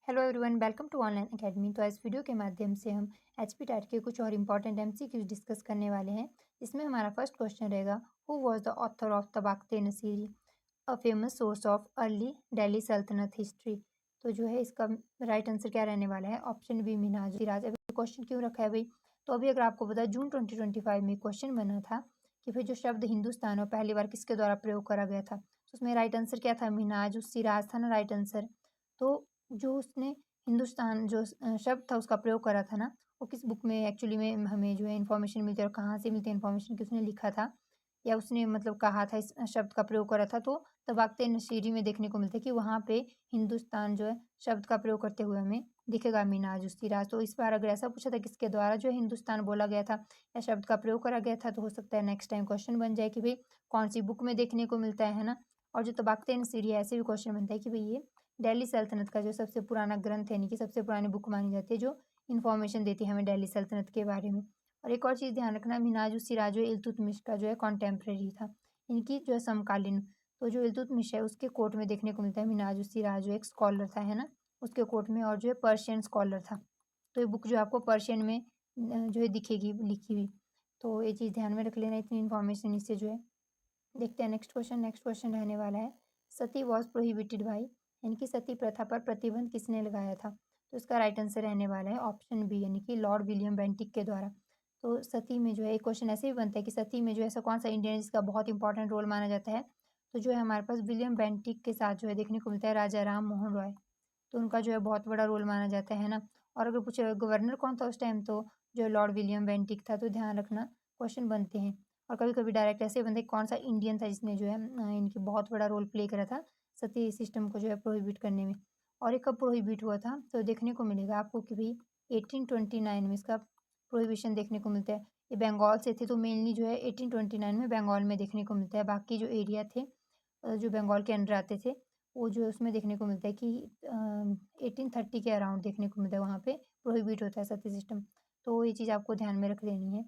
Hello everyone, welcome to online academy. तो इस video के माध्यम से हम एचपी टाइट के कुछ और इम्पॉर्टेंट एमसीक्यूज डिस्कस करने वाले हैं। इसमें हमारा फर्स्ट क्वेश्चन रहेगा, who was the author of Tabaqate Nasiri, a famous source of early Delhi sultanate history. तो जो है इसका राइट आंसर क्या रहने वाला है? Option B, Minhaj Siraj. अभी क्वेश्चन क्यों रखा है भाई? तो अभी अगर आपको पता है जून 2025 में क्वेश्चन बना था कि फिर जो शब्द हिंदुस्तान और पहली बार किसके द्वारा प्रयोग करा गया था, तो उसमें राइट आंसर क्या था? मिनहाज उस सिराज था ना राइट आंसर। तो जो उसने हिंदुस्तान जो शब्द था उसका प्रयोग करा था ना, वो किस बुक में एक्चुअली में हमें जो है इन्फॉर्मेशन मिलती है और कहाँ से मिलती है इन्फॉर्मेशन कि उसने लिखा था या उसने मतलब कहा था इस शब्द का प्रयोग करा था। तो तबाकते नशीरी में देखने को मिलता है कि वहाँ पे हिंदुस्तान जो है शब्द का प्रयोग करते हुए हमें दिखेगा, मिनाज उस्तिराज। तो इस बार अगर ऐसा पूछा था किसके द्वारा जो है हिंदुस्तान बोला गया था या शब्द का प्रयोग करा गया था, तो हो सकता है नेक्स्ट टाइम क्वेश्चन बन जाए कि भाई कौन सी बुक में देखने को मिलता है ना। और जो तबाकते नसीरी है ऐसे भी क्वेश्चन बनता है कि भाई ये दिल्ली सल्तनत का जो सबसे पुराना ग्रंथ है, यानी कि सबसे पुरानी बुक मानी जाती है जो इन्फॉर्मेशन देती है हमें दिल्ली सल्तनत के बारे में। और एक और चीज़ ध्यान रखना, मिनाजुस सिराज जो इल्तुतमिश का जो है कॉन्टेम्प्रेरी था, इनकी जो है समकालीन। तो जो इल्तुतमिश है उसके कोर्ट में देखने को मिलता है मिनाजुस सिराज जो एक स्कॉलर था, है ना, उसके कोर्ट में, और जो है पर्शियन स्कॉलर था। तो ये बुक जो आपको पर्शियन में जो है दिखेगी लिखी हुई। तो ये चीज़ ध्यान में रख लेना, इतनी इन्फॉर्मेशन इससे जो है। देखते हैं नेक्स्ट क्वेश्चन। नेक्स्ट क्वेश्चन रहने वाला है, सती वॉज प्रोहिबिटेड बाई, यानी कि सती प्रथा पर प्रतिबंध किसने लगाया था? तो इसका राइट आंसर रहने वाला है ऑप्शन बी, यानी कि लॉर्ड विलियम बेंटिक के द्वारा। तो सती में जो है एक क्वेश्चन ऐसे भी बनता है कि सती में जो ऐसा कौन सा इंडियन जिसका बहुत इंपॉर्टेंट रोल माना जाता है, तो जो है हमारे पास विलियम बेंटिक के साथ जो है देखने को मिलता है राजा राम मोहन रॉय। तो उनका जो है बहुत बड़ा रोल माना जाता है ना। और अगर पूछे गवर्नर कौन था उस टाइम, तो जो लॉर्ड विलियम बेंटिक था। तो ध्यान रखना, क्वेश्चन बनते हैं। और कभी-कभी डायरेक्ट ऐसे बनते हैं कौन सा इंडियन था जिसने जो है इनकी बहुत बड़ा रोल प्ले करा था सती सिस्टम को जो है प्रोहिबिट करने में। और ये कब प्रोहिबिट हुआ था, तो देखने को मिलेगा आपको कि भाई 1829 में इसका प्रोहिबिशन देखने को मिलता है। ये बंगाल से थे, तो मेनली जो है 1829 में बंगाल में देखने को मिलता है। बाकी जो एरिया थे जो बंगाल के अंडर आते थे, वो जो है उसमें देखने को मिलता है कि 1830 के अराउंड देखने को मिलता है, वहाँ पे प्रोहिबिट होता है सती सिस्टम। तो ये चीज़ आपको ध्यान में रख लेनी है।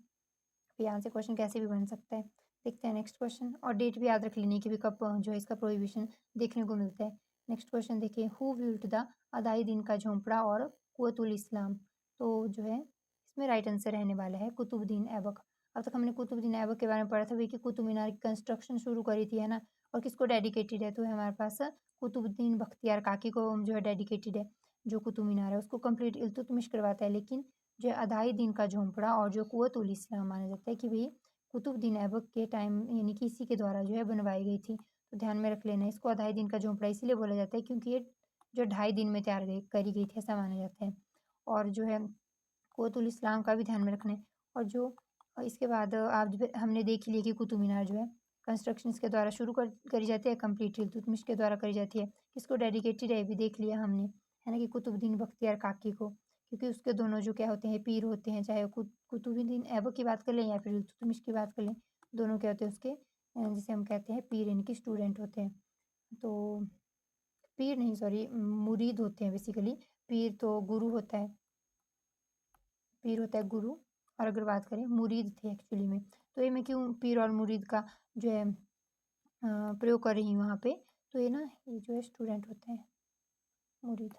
यहाँ से क्वेश्चन कैसे भी बन सकता है। देखते हैं नेक्स्ट क्वेश्चन, और डेट भी याद रख लेनी है कि भी कब जो है इसका प्रोहिबिशन देखने को मिलता है। नेक्स्ट क्वेश्चन देखिए, हु बिल्ट द अदाई दिन का झोंपड़ा और कुव्वतुल इस्लाम। तो जो है इसमें राइट आंसर रहने वाला है कुतुबुद्दीन ऐबक। अब तक हमने कुतुबुद्दीन ऐबक के बारे में पढ़ा था भाई कि कुतुब मीनार की कंस्ट्रक्शन शुरू करी थी, है ना। और किसको डेडिकेटेड है, तो है हमारे पास कुतुबुद्दीन बख्तियार काकी को जो है डेडिकेटेड है। जो कुतुब मीनार है उसको कंप्लीट इल्तुतमिश करवाता है, लेकिन जो है अढ़ाई दिन का झोंपड़ा और जो कुव्वतुल इस्लाम माना जाता है कि भाई कुतुबुद्दीन ऐबक के टाइम, यानी कि इसी के द्वारा जो है बनवाई गई थी। तो ध्यान में रख लेना, इसको अढ़ाई दिन का झोंपड़ा इसीलिए बोला जाता है क्योंकि ये जो 2.5 दिन में तैयार करी गई थी, ऐसा माना जाता है। और जो है कुव्वतुल इस्लाम का भी ध्यान में रखना है। और जो इसके बाद आप हमने देख लिया कि कुतुब मीनार जो है कंस्ट्रक्शन इसके द्वारा शुरू करी जाती है, कंप्लीट इल्तुतमिश के द्वारा करी जाती है। किसको डेडिकेटेड है भी देख लिया हमने, है ना, कि कुतुबुद्दीन बख्तियार काकी को। क्योंकि उसके दोनों जो क्या होते हैं, पीर होते हैं, चाहे कुतुबुद्दीन ऐबक की बात कर लें या फिर इल्तुतमिश की बात कर लें, दोनों क्या होते हैं उसके जिसे हम कहते हैं पीर, यानी कि स्टूडेंट होते हैं। तो पीर नहीं, सॉरी, मुरीद होते हैं बेसिकली। पीर तो गुरु होता है, पीर होता है गुरु। और अगर बात करें मुरीद थे एक्चुअली में, तो ये मैं क्यों पीर और मुरीद का जो है प्रयोग कर रही हूँ यहाँ पे, तो ये ना ये जो है स्टूडेंट होते हैं मुरीद।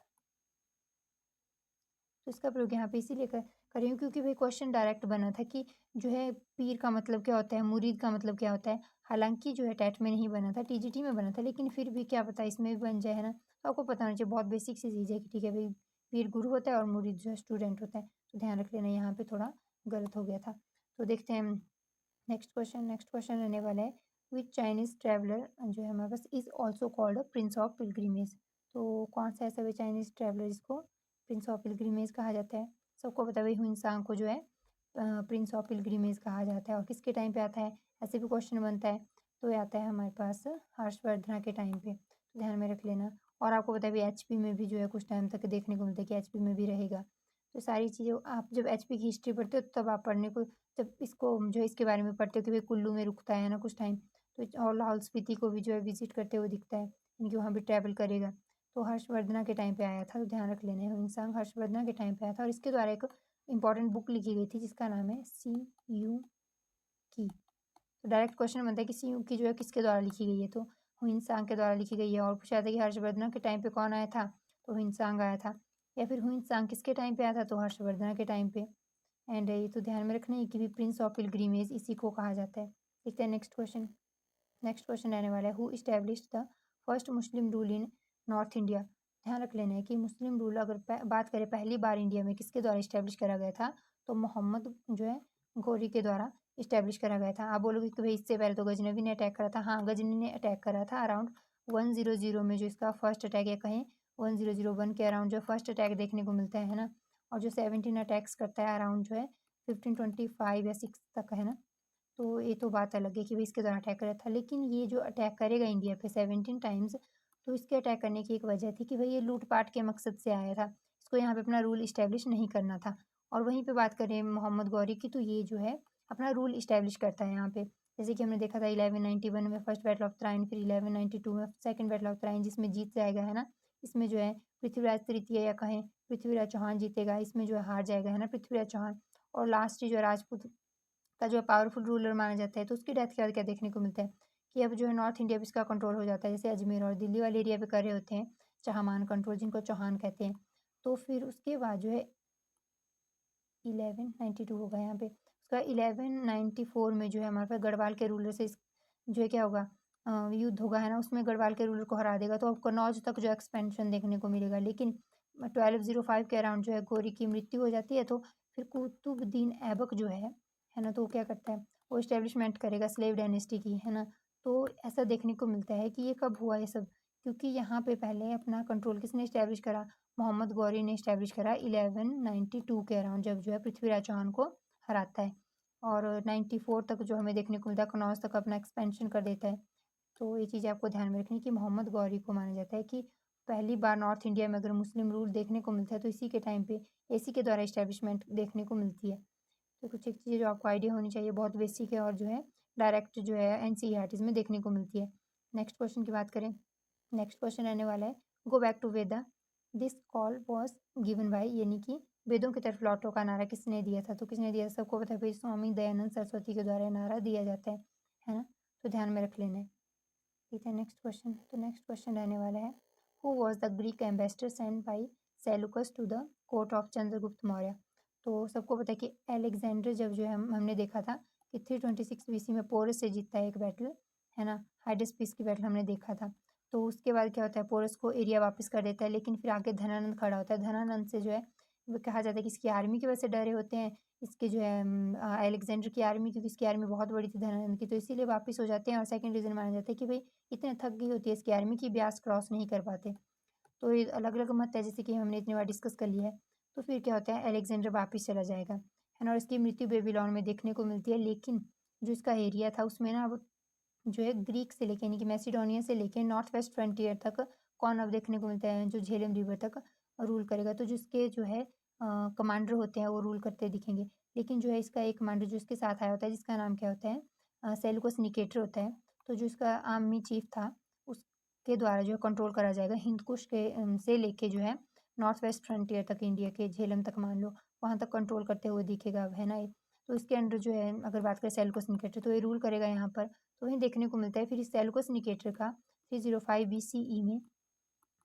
तो इसका प्रयोग यहाँ पे इसीलिए कर रही हूँ क्योंकि भाई क्वेश्चन डायरेक्ट बना था कि जो है पीर का मतलब क्या होता है, मुरीद का मतलब क्या होता है। हालांकि जो है टेट में नहीं बना था, टीजीटी में बना था, लेकिन फिर भी क्या पता इसमें भी बन जाए, है ना। तो आपको पता होना चाहिए, बहुत बेसिक सी चीज़ है कि ठीक है भाई पीर गुरु होता है और मुरीद जो है स्टूडेंट होता है। तो ध्यान रख लेना, यहाँ पे थोड़ा गलत हो गया था। तो देखते हैं नेक्स्ट क्वेश्चन। नेक्स्ट क्वेश्चन रहने वाला है, विच चाइनीज ट्रैवलर जो है हमारे पास is also called prince of pilgrimage. तो कौन सा ऐसा भी चाइनीज ट्रैवलर जिसको प्रिंस ऑफ पिलग्रिमेज कहा जाता है? सबको पता है भाई हुइनसांग को जो है प्रिंस ऑफ पिलग्रिमेज कहा जाता है। और किसके टाइम पे आता है, ऐसे भी क्वेश्चन बनता है। तो ये आता है हमारे पास हर्षवर्धना के टाइम पे, तो ध्यान में रख लेना। और आपको पता है भाई एचपी में भी जो है कुछ टाइम तक देखने को मिलता है कि एचपी में भी रहेगा। तो सारी चीज़ें आप जब एचपी की हिस्ट्री पढ़ते हो तब आप पढ़ने को, जब इसको जो है इसके बारे में पढ़ते हो कि भाई कुल्लू में रुकता है ना कुछ टाइम, तो और लाहौल स्पीति को भी जो है विजिट करते हुए दिखता है, यानी वहाँ भी ट्रैवल करेगा। तो हर्षवर्धना के टाइम पे आया था, तो ध्यान रख लेना है, इंसान हर्षवर्धना के टाइम पे आया था। और इसके द्वारा एक इंपॉर्टेंट बुक लिखी गई थी जिसका नाम है सी यू की। तो डायरेक्ट क्वेश्चन बनता है कि सी यू की जो है किसके द्वारा लिखी गई है, तो हुइनसांग के द्वारा लिखी गई है। और पूछा था कि हर्षवर्धना के टाइम पे कौन आया था, तो हुइनसांग आया था। या फिर हुइंत्सांग किसके टाइम पे आया था? तो हर्षवर्धन के टाइम पे। एंड ये तो ध्यान में रखना है कि भी प्रिंस ऑफ पिलग्रिमेज इसी को कहा जाता है। देखते हैं नेक्स्ट क्वेश्चन। नेक्स्ट क्वेश्चन रहने वाला है, who established the first Muslim rule in north India. ध्यान रख लेना है कि मुस्लिम रूल अगर बात करें पहली बार इंडिया में किसके द्वारा इस्टेब्लिश करा गया था, तो मोहम्मद जो है गौरी के द्वारा इस्टेब्लिश करा गया था। आप बोलोगे कि भाई इससे पहले तो गजनवी ने अटैक करा था। हाँ, गजनी ने अटैक करा था अराउंड 100 में, जो इसका फर्स्ट अटैक या कहें 1001 के अराउंड जो फर्स्ट अटैक देखने को मिलता है ना। और जो 17 अटैक्स करता है अराउंड जो है 1525 या 6 तक है ना। तो ये तो बात अलग है कि भाई इसके द्वारा अटैक करा था, लेकिन ये जो अटैक करेगा इंडिया पे 17 टाइम्स, तो इसके अटैक करने की एक वजह थी कि भाई ये लूट-पाट के मकसद से आया था। इसको यहाँ पे अपना रूल इस्टेब्लिश नहीं करना था। और वहीं पे बात करें मोहम्मद गौरी की, तो ये जो है अपना रूल इस्टेब्लिश करता है यहाँ पे। जैसे कि हमने देखा था 1191 में फर्स्ट बैटल ऑफ तराइन, फिर 1192 में सेकंड बैटल ऑफ तराइन जिसमें जीत जाएगा है ना। इसमें जो है पृथ्वीराज तृतीय या कहें पृथ्वीराज चौहान जीतेगा, इसमें जो है हार जाएगा है ना पृथ्वीराज चौहान। और लास्ट जो है राजपूत का जो पावरफुल रूलर माना जाता है, तो उसकी डेथ के बाद क्या देखने को मिलता है कि अब जो है नॉर्थ इंडिया पे इसका कंट्रोल हो जाता है। जैसे अजमेर और दिल्ली वाले एरिया पे कर रहे होते हैं चहमान कंट्रोल, जिनको चौहान कहते हैं। तो फिर उसके बाद जो है 1192 होगा यहाँ पे। उसका 1194 में जो है हमारे पास गढ़वाल के रूलर से जो है क्या होगा, युद्ध होगा है ना। उसमें गढ़वाल के रूलर को हरा देगा, तो अब कन्नौज तक जो एक्सपेंशन देखने को मिलेगा। लेकिन 1205 के अराउंड जो है गौरी की मृत्यु हो जाती है। तो फिर कुतुबुद्दीन ऐबक जो है ना, तो वो क्या करता है, वो इस्टेब्लिशमेंट करेगा स्लेव डायनेस्टी की है ना। तो ऐसा देखने को मिलता है कि ये कब हुआ ये सब, क्योंकि यहाँ पे पहले अपना कंट्रोल किसने इस्टेब्लिश करा, मोहम्मद गौरी ने इस्टेब्लिश करा 1192 के अराउंड, जब जो है पृथ्वीराज चौहान को हराता है। और 94 तक जो हमें देखने को मिलता है कनौज तक अपना एक्सपेंशन कर देता है। तो ये चीज़ आपको ध्यान में रखनी है कि मोहम्मद गौरी को माना जाता है कि पहली बार नॉर्थ इंडिया में अगर मुस्लिम रूल देखने को मिलता है तो इसी के टाइम पे इसी के द्वारा इस्टेब्लिशमेंट देखने को मिलती है। तो कुछ एक चीज़ें जो आपको आइडिया होनी चाहिए, बहुत बेसिक है और जो है डायरेक्ट जो है एनसीईआरटीज़ में देखने को मिलती है। नेक्स्ट क्वेश्चन की बात करें। नेक्स्ट क्वेश्चन रहने वाला है, go back to Veda, this call was given by, यानी कि वेदों की तरफ लौटो का नारा किसने दिया था? तो किसने दिया? सबको पता है भाई, स्वामी दयानंद सरस्वती के द्वारा नारा दिया जाता है ना। तो ध्यान में रख लेना है। ठीक है, नेक्स्ट क्वेश्चन। तो नेक्स्ट क्वेश्चन रहने वाला है, who was the Greek ambassador send by Seleucus to the court of Chandragupta Maurya. तो सबको पता है कि अलेक्जेंडर जब जो है हमने देखा था कि 326 बीसी में पोरस से जीतता है एक बैटल, है ना। हाइडस पीस की बैटल हमने देखा था। तो उसके बाद क्या होता है, पोरस को एरिया वापस कर देता है, लेकिन फिर आगे धनानंद खड़ा होता है। धनानंद से जो है वो कहा जाता है कि इसकी आर्मी की वजह से डरे होते हैं, इसके जो है अलेक्जेंडर की आर्मी, क्योंकि इसकी आर्मी बहुत बड़ी थी धनानंद की, तो इसीलिए वापस हो जाते हैं। और सेकंड रीजन माना जाता है कि भाई इतने थक गई होती है इसकी आर्मी की, ब्यास क्रॉस नहीं कर पाते। तो ये अलग अलग मत है, जैसे कि हमने इतनी बार डिस्कस कर लिया है। तो फिर क्या होता है, अलेक्जेंडर वापिस चला जाएगा है ना। और इसकी मृत्यु बेबीलोन में देखने को मिलती है। लेकिन जो इसका एरिया था उसमें ना अब जो है ग्रीक से लेके यानी कि मैसिडोनिया से लेके नॉर्थ वेस्ट फ्रंटियर तक कौन अब देखने को मिलता है, जो झेलम रिवर तक रूल करेगा। तो जिसके जो है कमांडर होते हैं वो रूल करते दिखेंगे। लेकिन जो है इसका एक कमांडर जो इसके साथ आया होता है जिसका नाम क्या होता है, सेलुकस निकेटर होता है। तो जो इसका आर्मी चीफ था उसके द्वारा जो है कंट्रोल करा जाएगा हिंदकुश के से लेके जो है नॉर्थ वेस्ट फ्रंटियर तक, इंडिया के झेलम तक मान लो, वहाँ तक कंट्रोल करते हुए दिखेगा है ना ये। तो इसके अंडर जो है अगर बात करें सेलुकस निकेटर, तो ये रूल करेगा यहाँ पर। तो वहीं देखने को मिलता है फिर इस सेलुकस निकेटर का 305 बीसीई में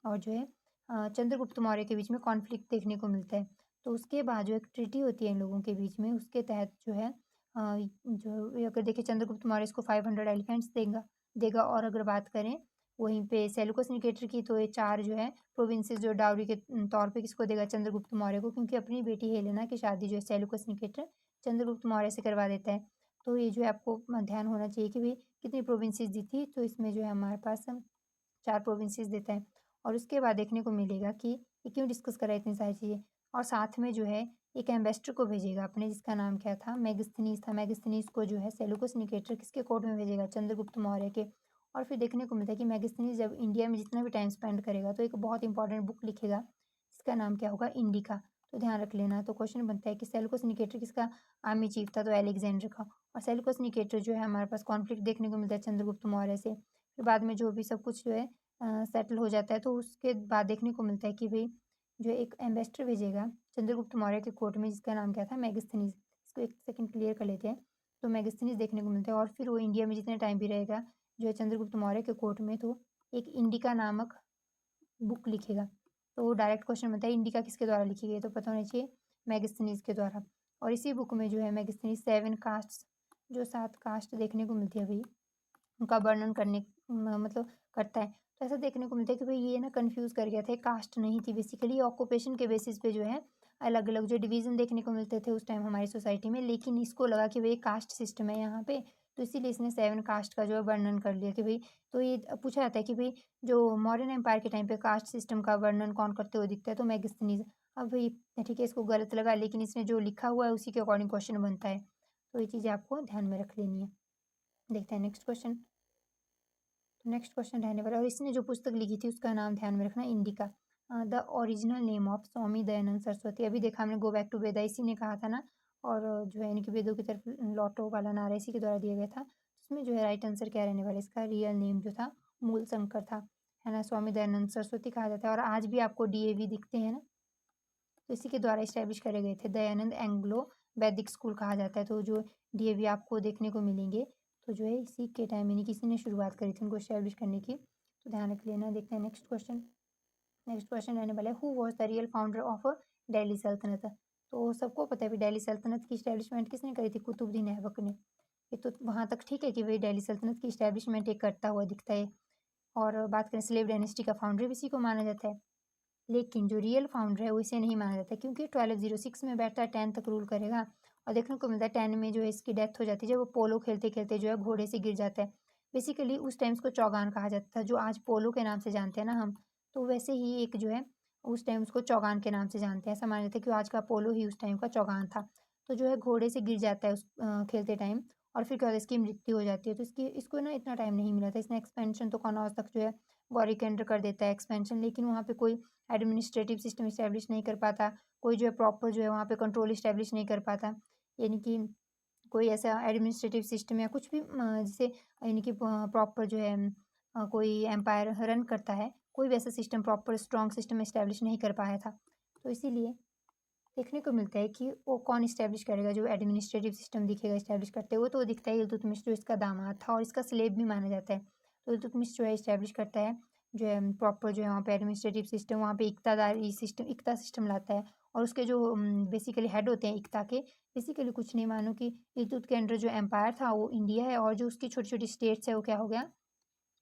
और जो है चंद्रगुप्त मौर्य के बीच में कॉन्फ्लिक्ट देखने को मिलता है। तो उसके बाद जो एक ट्रीटी होती है इन लोगों के बीच में, उसके तहत जो है जो ये अगर देखिए चंद्रगुप्त मौर्य इसको 500 एलिफेंट्स देगा देगा। और अगर बात करें वहीं पे सेलुकस निकेटर की, तो ये 4 जो है प्रोविंसेस जो डाउरी के तौर पे किसको देगा, चंद्रगुप्त मौर्य को, क्योंकि अपनी बेटी हेलेना की शादी जो है सेलुकस निकेटर चंद्रगुप्त मौर्य से करवा देता है। तो ये जो है आपको ध्यान होना चाहिए कि भाई कितनी प्रोविंसेस दी थी। तो इसमें जो है हमारे पास 4 प्रोविंसेस देता है। और उसके बाद देखने को मिलेगा कि ये क्यों डिस्कस कर रहा है इतनी सारी चीज़ें। और साथ में जो है एक एम्बेसडर को भेजेगा अपने, जिसका नाम क्या था, मेगास्थनीज था। मेगास्थनीज को जो है सेलुकस निकेटर किसके कोर्ट में भेजेगा, चंद्रगुप्त मौर्य के। और फिर देखने को मिलता है कि मेगास्थनीज जब इंडिया में जितना भी टाइम स्पेंड करेगा तो एक बहुत इंपॉर्टेंट बुक लिखेगा जिसका नाम क्या होगा, इंडिका। तो ध्यान रख लेना। तो क्वेश्चन बनता है कि सेलुकस निकेटर किसका आर्मी चीफ था, तो अलेक्जेंडर का। और सेलुकस निकेटर जो है हमारे पास कॉन्फ्लिक्ट देखने को मिलता है चंद्रगुप्त मौर्य से। फिर बाद में जो भी सब कुछ जो है सेटल हो जाता है, तो उसके बाद देखने को मिलता है कि भाई जो एक एम्बेसडर भेजेगा चंद्रगुप्त मौर्य के कोर्ट में, जिसका नाम क्या था, मेगास्थनीज। इसको एक सेकंड क्लियर कर लेते हैं। तो मेगास्थनीज देखने को मिलता है। और फिर वो इंडिया में जितने टाइम भी रहेगा जो है चंद्रगुप्त मौर्य के कोर्ट में, तो एक इंडिका नामक बुक लिखेगा। तो डायरेक्ट क्वेश्चन बनता है इंडिका किसके द्वारा लिखी गई, तो पता होना चाहिए मेगास्थनीज के द्वारा। और इसी बुक में जो है मेगास्थनीज 7 कास्ट्स, जो 7 कास्ट देखने को मिलती है भाई, उनका वर्णन करने मतलब करता है। तो ऐसा देखने को मिलता है कि भाई ये ना कन्फ्यूज़ कर गया था, कास्ट नहीं थी बेसिकली, ऑक्यूपेशन के बेसिस पे जो है अलग-अलग जो डिवीज़न देखने को मिलते थे उस टाइम हमारी सोसाइटी में, लेकिन इसको लगा कि भई कास्ट सिस्टम है यहाँ पे, तो इसीलिए इसने 7 कास्ट का जो है वर्णन कर लिया कि भई, तो ये पूछा जाता है कि भई जो मॉडर्न एम्पायर के टाइम पे कास्ट सिस्टम का वर्णन कौन करते हुए दिखता है, तो मेगास्थनीज़। अब भई ठीक है, इसको गलत लगा, लेकिन इसने जो लिखा हुआ है उसी के अकॉर्डिंग क्वेश्चन बनता है। तो ये चीज़ें आपको ध्यान में रख लेनी है। देखते हैं नेक्स्ट क्वेश्चन। नेक्स्ट क्वेश्चन रहने वाला है, और इसने जो पुस्तक लिखी थी उसका नाम ध्यान में रखना, Indica. The original name of Swami Dayanand Saraswati. अभी देखा हमने गो बैक टू वेदा, इसी ने कहा था ना, और जो है इनकी वेदों की तरफ लौटो वाला नारा इसी के द्वारा दिया गया था। इसमें जो है राइट आंसर क्या रहने वाला है, इसका रियल नेम जो था मूल शंकर था, है ना, स्वामी दयानंद सरस्वती कहा जाता है। और आज भी आपको डीएवी दिखते हैं ना, तो इसी के द्वारा इस्टेब्लिश करे गए थे। दयानंद एंग्लो वैदिक स्कूल कहा जाता है। तो जो डीएवी आपको देखने को मिलेंगे, तो जो है इसी के टाइम यानी किसी ने शुरुआत करी थी उनको इस्टेब्लिश करने की, तो ध्यान रख लेना। देखते हैं नेक्स्ट क्वेश्चन। नेक्स्ट क्वेश्चन रहने वाला है, who was the real founder of Delhi सल्तनत। तो सबको पता है भी दिल्ली सल्तनत की इस्टेब्लिशमेंट किसने करी थी, कुतुबुद्दीन ऐबक ने। ये तो वहाँ तक ठीक है कि भाई दिल्ली सल्तनत की इस्टेब्लिशमेंट एक करता हुआ दिखता है। और बात करें स्लेव डायनेस्टी का फाउंडर भी इसी को माना जाता है, लेकिन जो रियल फाउंडर है वो इसे नहीं माना जाता, क्योंकि 1206 में बैठता है, 10 तक रूल करेगा। और देखने को मिलता है 10 में जो है इसकी डेथ हो जाती है, जब वो पोलो खेलते खेलते जो है घोड़े से गिर जाता है। बेसिकली उस टाइम उसको चौगान कहा जाता था, जो आज पोलो के नाम से जानते हैं ना हम, तो वैसे ही एक जो है उस टाइम उसको चौगान के नाम से जानते हैं। ऐसा माना जाता है कि आज का पोलो ही उस टाइम का चौगान था। तो जो है घोड़े से गिर जाता है उस खेलते टाइम, और फिर क्या होता है इसकी मृत्यु हो जाती है। तो इसकी इसको ना इतना टाइम नहीं मिला था, इसने एक्सपेंशन तो कनौज तक जो है गौरी केंद्र कर देता है एक्सपेंशन, लेकिन वहाँ पे कोई एडमिनिस्ट्रेटिव सिस्टम इस्टेब्लिश नहीं कर पाता, कोई जो है प्रॉपर जो है वहाँ पे कंट्रोल इस्टेब्लिश नहीं कर पाता, यानी कि कोई ऐसा एडमिनिस्ट्रेटिव सिस्टम या कुछ भी जिसे यानी कि प्रॉपर जो है कोई एम्पायर रन करता है, कोई भी ऐसा system proper strong system establish नहीं कर पाया था। तो इसीलिए देखने को मिलता है कि वो कौन इस्टेब्लिश करेगा, जो एडमिनिस्ट्रेटिव सिस्टम दिखेगा इस्टेब्लिश करते हुए, तो वो दिखता है इल्तुतमिश, जो इसका दामाद था और इसका स्लेव भी माना जाता है। तो इल्तुतमिश जो है इस्टेब्लिश करता है जो है प्रॉपर जो है वहाँ पे एडमिनिस्ट्रेटिव सिस्टम, वहाँ पे इक्ता सिस्टम लाता है। और उसके जो बेसिकली हेड होते हैं इक्ता के, बेसिकली कुछ नहीं मानो कि इल्तुत के अंडर जो एम्पायर था वो इंडिया है, और जो उसकी छोटी छोटी स्टेट्स है वो क्या हो गया,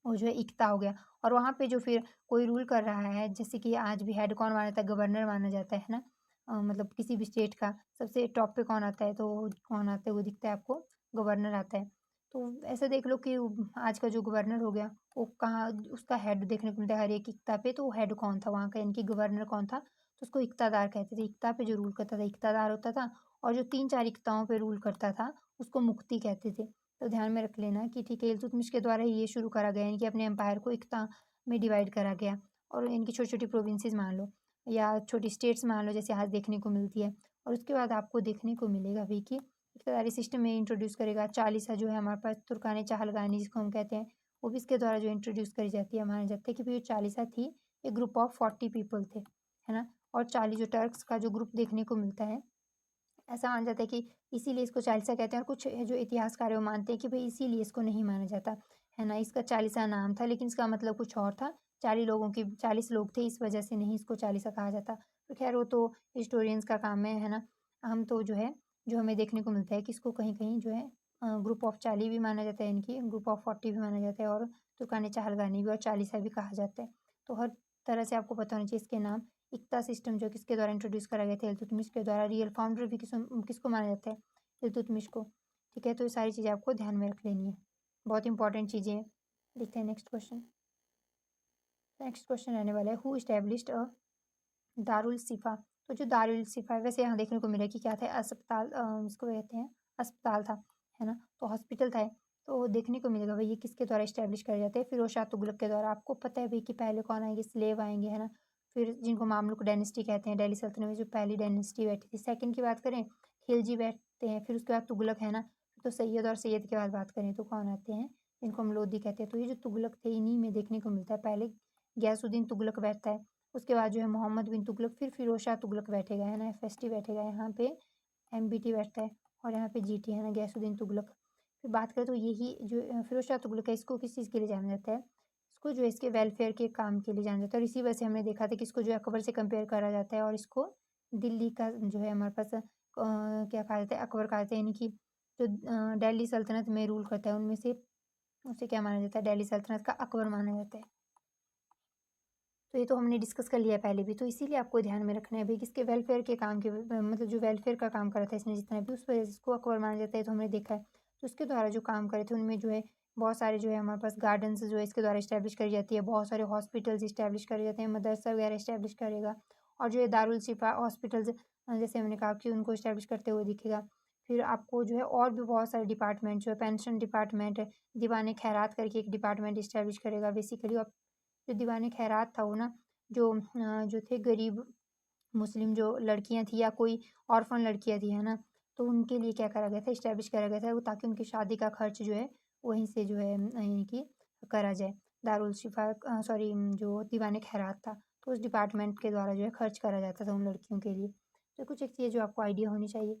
वो जो है इक्ता हो गया। और वहाँ पे जो फिर कोई रूल कर रहा है, जैसे कि आज भी हेड कौन माना जाता है, गवर्नर माना जाता है ना, मतलब किसी भी स्टेट का सबसे टॉप पे कौन आता है, तो कौन आता है वो दिखता है आपको, गवर्नर आता है। तो ऐसा देख लो कि आज का जो गवर्नर हो गया, वो कहाँ उसका हेड देखने को मिलता है हर एक इक्ता पे, तो वो हेड कौन था वहाँ का, यानी कि गवर्नर कौन था, तो उसको इक्तादार कहते थे। इक्ता पे जो रूल करता था इक्तादार होता था, और जो 3-4 इक्ताओं पे रूल करता था उसको मुक्ति कहते थे। तो ध्यान में रख लेना कि ठीक है, इल्तुतमिश के द्वारा ही ये शुरू करा गया, यानी कि अपने एम्पायर को इक्ता में डिवाइड करा गया, और इनकी छोटी-छोटी प्रोविंसेस मान लो या छोटी स्टेट्स मान लो, जैसे आज देखने को मिलती है। और उसके बाद आपको देखने को मिलेगा भी कि इक़्तिदारी सिस्टम में इंट्रोड्यूस करेगा। चालीसा जो है हमारे पास, तुर्कानी चाहलगानी जिसको हम कहते हैं, वो भी इसके द्वारा जो इंट्रोड्यूस करी जाती है। माना जाता है कि भई जो चालीसा थी, एक ग्रुप ऑफ 40 पीपल थे, है ना? और 40 जो टर्क्स का जो ग्रुप देखने को मिलता है, ऐसा माना जाता है कि इसीलिए इसको चालीसा कहते हैं, और कुछ जो इतिहासकार हैं वो मानते हैं कि भई इसीलिए इसको नहीं माना जाता, है ना? इसका चालीसा नाम था, लेकिन इसका मतलब कुछ और था। 40 लोग थे, इस वजह से नहीं इसको चालीसा कहा जाता। तो ख़ैर वो तो हिस्टोरियंस का काम है ना? हम तो जो है, जो हमें देखने को मिलता है कि इसको कहीं-कहीं जो है ग्रुप ऑफ 40 भी माना जाता है, इनकी ग्रुप ऑफ 40 भी माना जाता है, और तुर्कानी चाहलगानी भी और चालीसा भी कहा जाता है। तो हर तरह से आपको पता होना चाहिए इसके नाम। इक्ता सिस्टम जो किसके द्वारा इंट्रोड्यूस करा गया था, इल्तुतमिश के द्वारा। रियल फाउंडर भी किसको माना जाता है, इल्तुतमिश को। ठीक है, तो ये सारी चीज़ें आपको ध्यान में रख लेनी है, बहुत इंपॉर्टेंट चीज़ें हैं। देखते हैं नेक्स्ट क्वेश्चन। नेक्स्ट क्वेश्चन रहने वाला है, हु इस्टेब्लिश्ड अ दारुल सिफा। तो जो दारुल सिफा है, वैसे यहाँ देखने को मिला कि क्या था, अस्पताल, इसको कहते हैं अस्पताल था, है ना, तो हॉस्पिटल था। तो देखने को मिलेगा भाई ये किसके द्वारा इस्टेब्लिश करे जाते हैं, फिरोज शाह तुगलक के द्वारा। आपको पता है भाई कि पहले कौन आएंगे, स्लेव आएंगे, है ना, फिर जिनको मामलुक डायनेस्टी कहते हैं, दिल्ली सल्तनत में जो पहली डायनेस्टी बैठी थी। सेकंड की बात करें, खिलजी बैठते हैं, फिर उसके बाद तुगलक, है ना। तो सैयद, और सैयद के बाद बात करें तो कौन आते हैं, जिनको हम लोधी कहते हैं। तो ये जो तुगलक थे, इन्हीं में देखने को मिलता है। पहले गयासुद्दीन तुगलक बैठता है, उसके बाद जो है मोहम्मद बिन तुगलक, फिर फिरोज शाह तुगलक बैठेगा, है ना, एफएसटी बैठेगा यहाँ पे, एमबीटी बैठता है, और यहाँ पे जीटी, है ना, गयासुद्दीन तुगलक। फिर बात करें तो यही जो फिरोज शाह तुगलक है, इसको किस चीज़ के लिए जाना जाता है, इसको जो है इसके वेलफेयर के काम के लिए जाना जाता है और इसी वजह से हमने देखा था कि इसको जो है अकबर से कंपेयर करा जाता है और इसको दिल्ली का जो है हमारे पास क्या कहा जाता है अकबर कहा जाता है यानी कि जो दिल्ली सल्तनत में रूल करता है उनमें से उसे क्या माना जाता है दिल्ली सल्तनत का अकबर माना जाता है। तो ये तो हमने डिस्कस कर लिया पहले भी, तो इसीलिए आपको ध्यान में रखना है भई किसके वेलफेयर के काम के मतलब जो वेलफेयर का काम करा था इसने जितना भी, उस वजह से इसको अकबर माना जाता है, तो हमने देखा है। तो इसके द्वारा जो काम करे थे उनमें जो है बहुत सारे जो है हमारे पास गार्डन्स जो है इसके द्वारा इस्टैब्लिश करी जाती है, बहुत सारे हॉस्पिटल्स इस्टैब्लिश करे जाते हैं, मदरसा वगैरह इस्टैब्लिश करेगा और जो है दारुल शिफ़ा हॉस्पिटल्स जैसे हमने कहा कि उनको इस्टैब्लिश करते हुए दिखेगा। फिर आपको जो है और भी बहुत सारे डिपार्टमेंट जो है पेंशन डिपार्टमेंट, दीवान-ए खैरात करके एक डिपार्टमेंट इस्टैब्लिश करेगा बेसिकली और जो दीवान खैरात था वो ना जो थे गरीब मुस्लिम जो लड़कियां थी या कोई ऑर्फन लड़कियां थी है ना, तो उनके लिए क्या करा गया था इस्टेब्लिश करा गया था वो ताकि उनकी शादी का खर्च जो है वहीं से जो है यानी कि करा जाए। दारुल शिफा सॉरी जो दीवान खैरात था तो उस डिपार्टमेंट के द्वारा जो है खर्च करा जाता था उन लड़कियों के लिए। तो कुछ एक चीज़ जो आपको आइडिया होनी चाहिए।